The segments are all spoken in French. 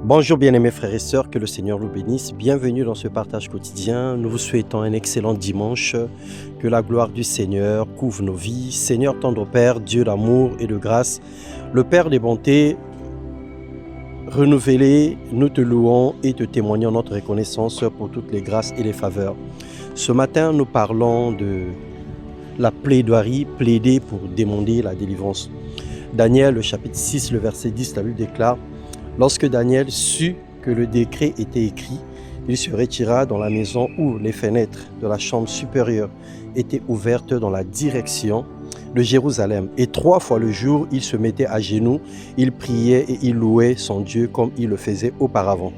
Bonjour bien-aimés frères et sœurs, que le Seigneur nous bénisse. Bienvenue dans ce partage quotidien. Nous vous souhaitons un excellent dimanche. Que la gloire du Seigneur couvre nos vies. Seigneur tendre Père, Dieu d'amour et de grâce, le Père des bontés, renouvelé, nous te louons et te témoignons notre reconnaissance pour toutes les grâces et les faveurs. Ce matin, nous parlons de la plaidoirie, plaider pour demander la délivrance. Daniel, le chapitre 6, le verset 10, la Bible déclare: lorsque Daniel sut que le décret était écrit, il se retira dans la maison où les fenêtres de la chambre supérieure étaient ouvertes dans la direction de Jérusalem. Et 3 fois le jour, il se mettait à genoux, il priait et il louait son Dieu comme il le faisait auparavant.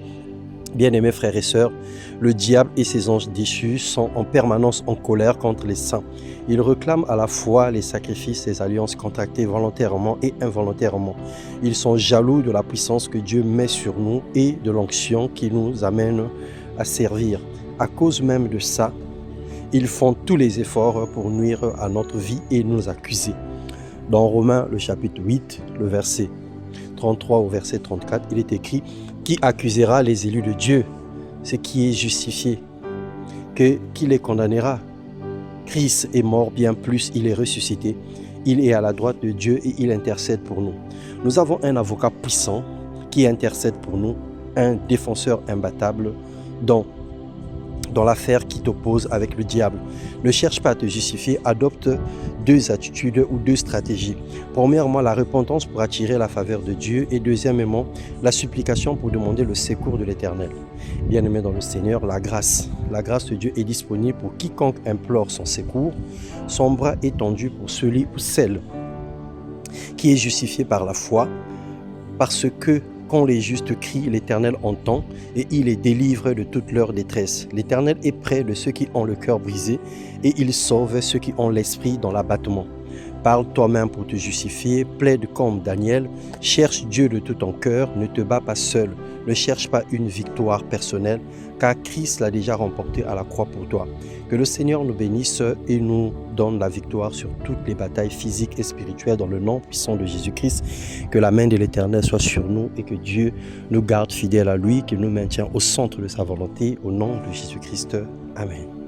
Bien-aimés frères et sœurs, le diable et ses anges déchus sont en permanence en colère contre les saints. Ils réclament à la fois les sacrifices et les alliances contractées volontairement et involontairement. Ils sont jaloux de la puissance que Dieu met sur nous et de l'onction qui nous amène à servir. À cause même de ça, ils font tous les efforts pour nuire à notre vie et nous accuser. Dans Romains, le chapitre 8, le verset 33 au verset 34, il est écrit: qui accusera les élus de Dieu? Ce qui est justifié. Qui les condamnera? Christ est mort, bien plus, il est ressuscité. Il est à la droite de Dieu et il intercède pour nous. Nous avons un avocat puissant qui intercède pour nous, un défenseur imbattable dans l'affaire qui t'oppose avec le diable. Ne cherche pas à te justifier, adopte 2 attitudes ou 2 stratégies. Premièrement, la repentance pour attirer la faveur de Dieu et deuxièmement, la supplication pour demander le secours de l'Éternel. Bien-aimé dans le Seigneur, la grâce de Dieu est disponible pour quiconque implore son secours. Son bras est tendu pour celui ou celle qui est justifié par la foi, parce que quand les justes crient, l'Éternel entend et il les délivre de toute leur détresse. L'Éternel est près de ceux qui ont le cœur brisé et il sauve ceux qui ont l'esprit dans l'abattement. Parle toi-même pour te justifier, plaide comme Daniel, cherche Dieu de tout ton cœur, ne te bats pas seul, ne cherche pas une victoire personnelle, car Christ l'a déjà remporté à la croix pour toi. Que le Seigneur nous bénisse et nous donne la victoire sur toutes les batailles physiques et spirituelles dans le nom puissant de Jésus-Christ. Que la main de l'Éternel soit sur nous et que Dieu nous garde fidèles à lui, qu'il nous maintient au centre de sa volonté, au nom de Jésus-Christ. Amen.